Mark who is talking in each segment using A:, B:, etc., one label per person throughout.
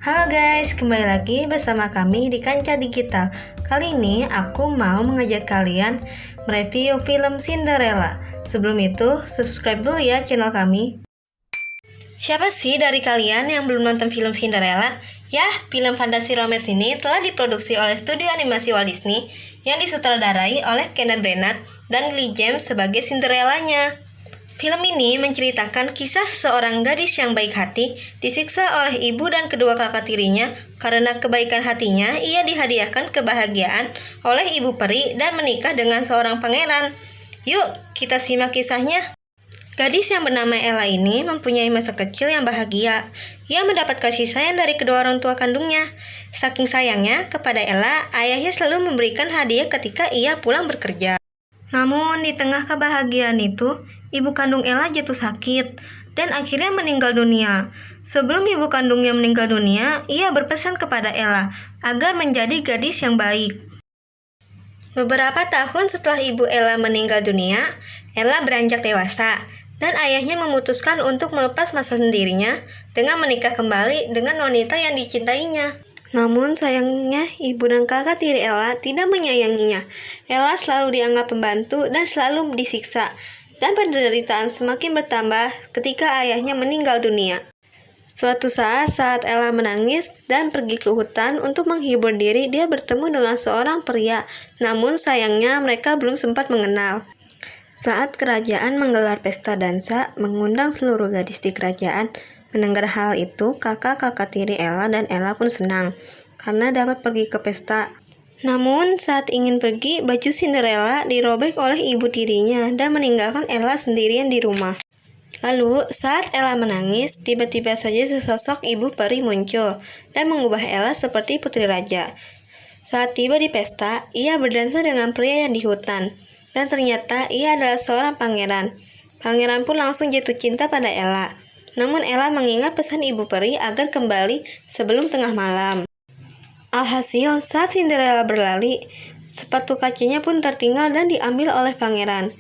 A: Halo guys, kembali lagi bersama kami di Kancah Digital. Kali ini aku mau mengajak kalian mereview film Cinderella. Sebelum itu, subscribe dulu ya channel kami. Siapa sih dari kalian yang belum nonton film Cinderella? Ya, film fantasi romance ini telah diproduksi oleh studio animasi Walt Disney yang disutradarai oleh Kenneth Branagh dan Lily James sebagai Cinderellanya. Film ini menceritakan kisah seseorang gadis yang baik hati disiksa oleh ibu dan kedua kakak tirinya. Karena kebaikan hatinya, ia dihadiahkan kebahagiaan oleh ibu peri dan menikah dengan seorang pangeran. Yuk, kita simak kisahnya. Gadis yang bernama Ella ini mempunyai masa kecil yang bahagia. Ia mendapat kasih sayang dari kedua orang tua kandungnya. Saking sayangnya kepada Ella, ayahnya selalu memberikan hadiah ketika ia pulang bekerja. Namun di tengah kebahagiaan itu, ibu kandung Ella jatuh sakit dan akhirnya meninggal dunia. Sebelum ibu kandungnya meninggal dunia, ia berpesan kepada Ella agar menjadi gadis yang baik. Beberapa tahun setelah ibu Ella meninggal dunia, Ella beranjak dewasa dan ayahnya memutuskan untuk melepas masa sendirinya dengan menikah kembali dengan wanita yang dicintainya. Namun sayangnya ibu dan kakak tiri Ella tidak menyayanginya. Ella selalu dianggap pembantu dan selalu disiksa, dan penderitaan semakin bertambah ketika ayahnya meninggal dunia. Suatu saat Ella menangis dan pergi ke hutan untuk menghibur diri, dia bertemu dengan seorang pria. Namun sayangnya mereka belum sempat mengenal. Saat kerajaan menggelar pesta dansa, mengundang seluruh gadis di kerajaan. Mendengar hal itu, kakak-kakak tiri Ella dan Ella pun senang karena dapat pergi ke pesta. Namun saat ingin pergi, baju Cinderella dirobek oleh ibu tirinya dan meninggalkan Ella sendirian di rumah. Lalu saat Ella menangis, tiba-tiba saja sesosok ibu peri muncul dan mengubah Ella seperti putri raja. Saat tiba di pesta, ia berdansa dengan pria yang di hutan dan ternyata ia adalah seorang pangeran. Pangeran pun langsung jatuh cinta pada Ella. Namun Ella mengingat pesan ibu peri agar kembali sebelum tengah malam. Alhasil, saat Cinderella berlari, sepatu kakinya pun tertinggal dan diambil oleh pangeran.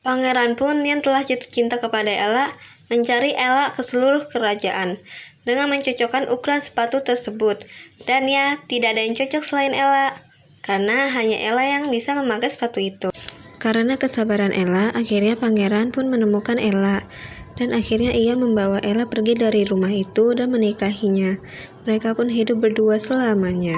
A: Pangeran pun yang telah jatuh cinta kepada Ella mencari Ella ke seluruh kerajaan dengan mencocokkan ukuran sepatu tersebut. Dan ya, tidak ada yang cocok selain Ella, karena hanya Ella yang bisa memakai sepatu itu. Karena kesabaran Ella, akhirnya pangeran pun menemukan Ella. Dan akhirnya ia membawa Ella pergi dari rumah itu dan menikahinya. Mereka pun hidup berdua selamanya.